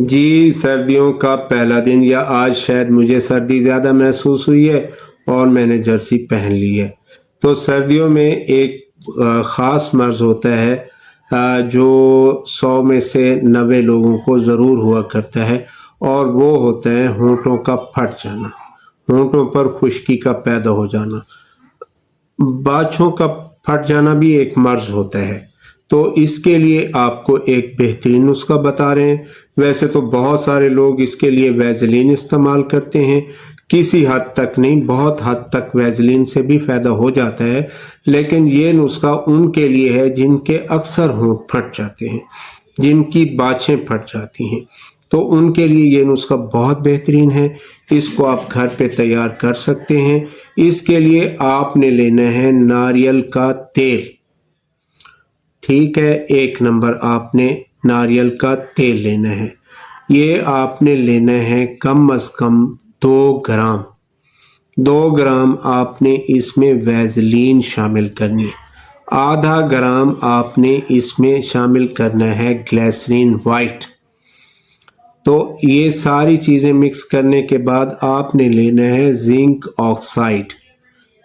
जी, सर्दियों का पहला दिन या आज शायद मुझे सर्दी ज़्यादा महसूस हुई है और मैंने जर्सी पहन ली है। तो सर्दियों में एक ख़ास मर्ज़ होता है जो 100 में से 90 लोगों को ज़रूर हुआ करता है और वो होता है होंठों का फट जाना, होंठों पर खुश्की का पैदा हो जाना। बाछों का फट जाना भी एक मर्ज़ होता है। तो इसके लिए आपको एक बेहतरीन नुस्खा बता रहे हैं। वैसे तो बहुत सारे लोग इसके लिए वैज़लीन इस्तेमाल करते हैं, किसी हद तक नहीं, बहुत हद तक वैज़लीन से भी फ़ायदा हो जाता है, लेकिन ये नुस्खा उनके लिए है जिनके अक्सर होंठ फट जाते हैं, जिनकी बाछें फट जाती हैं। तो उनके लिए ये नुस्खा बहुत बेहतरीन है। इसको आप घर पे तैयार कर सकते हैं। इसके लिए आपने लेना है नारियल का तेल। ठीक है, 1 नंबर आपने नारियल का तेल लेना है। ये आपने लेना है कम से कम 2 ग्राम। 2 ग्राम आपने इसमें वैज़लीन शामिल करनी है। आधा ग्राम आपने इसमें शामिल करना है ग्लिसरीन वाइट। तो ये सारी चीज़ें मिक्स करने के बाद आपने लेना है जिंक ऑक्साइड।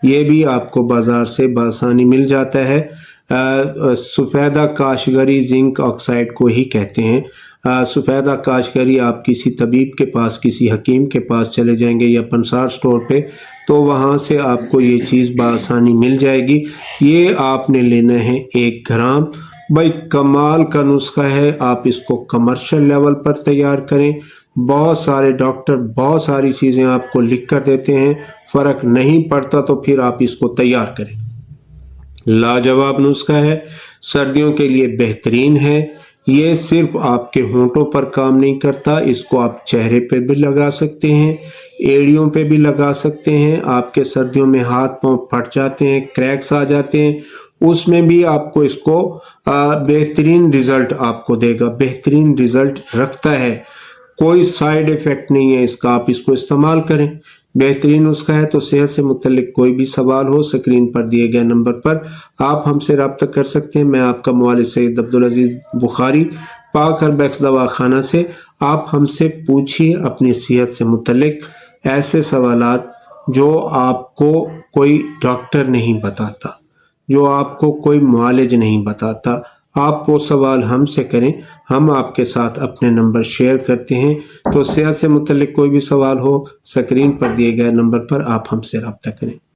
ये भी आपको बाज़ार से बआसानी मिल जाता है। सफ़ेदा काशगरी जिंक ऑक्साइड को ही कहते हैं। सफ़ेदा काशगरी आप किसी तबीब के पास, किसी हकीम के पास चले जाएंगे या पंसार स्टोर पे, तो वहाँ से आपको ये चीज़ बआसानी मिल जाएगी। ये आपने लेना है 1 ग्राम। भाई कमाल का नुस्खा है, आप इसको कमर्शियल लेवल पर तैयार करें। बहुत सारे डॉक्टर बहुत सारी चीज़ें आपको लिख कर देते हैं, फ़र्क नहीं पड़ता तो फिर आप इसको तैयार करें। लाजवाब नुस्खा है, सर्दियों के लिए बेहतरीन है। ये सिर्फ आपके होंठों पर काम नहीं करता, इसको आप चेहरे पे भी लगा सकते हैं, एड़ियों पे भी लगा सकते हैं। आपके सर्दियों में हाथ पांव फट जाते हैं, क्रैक्स आ जाते हैं, उसमें भी आपको इसको बेहतरीन रिजल्ट आपको देगा, बेहतरीन रिजल्ट रखता है। कोई साइड इफ़ेक्ट नहीं है इसका, आप इसको इस्तेमाल करें, बेहतरीन नुस्खा है। तो सेहत से मुतल्लिक कोई भी सवाल हो, स्क्रीन पर दिए गए नंबर पर आप हमसे रब्ता कर सकते हैं। मैं आपका मुआलिज सैयद अब्दुल अजीज़ बुखारी, पाक हर्बैक्स दवाखाना से। आप हमसे पूछिए अपनी सेहत से मुतल्लिक ऐसे सवालात जो आपको कोई डॉक्टर नहीं बताता, जो आपको कोई मुआलिज नहीं बताता। आप वो सवाल हमसे करें, हम आपके साथ अपने नंबर शेयर करते हैं। तो सेहत से मुतल्लिक कोई भी सवाल हो, स्क्रीन पर दिए गए नंबर पर आप हमसे रब्ता करें।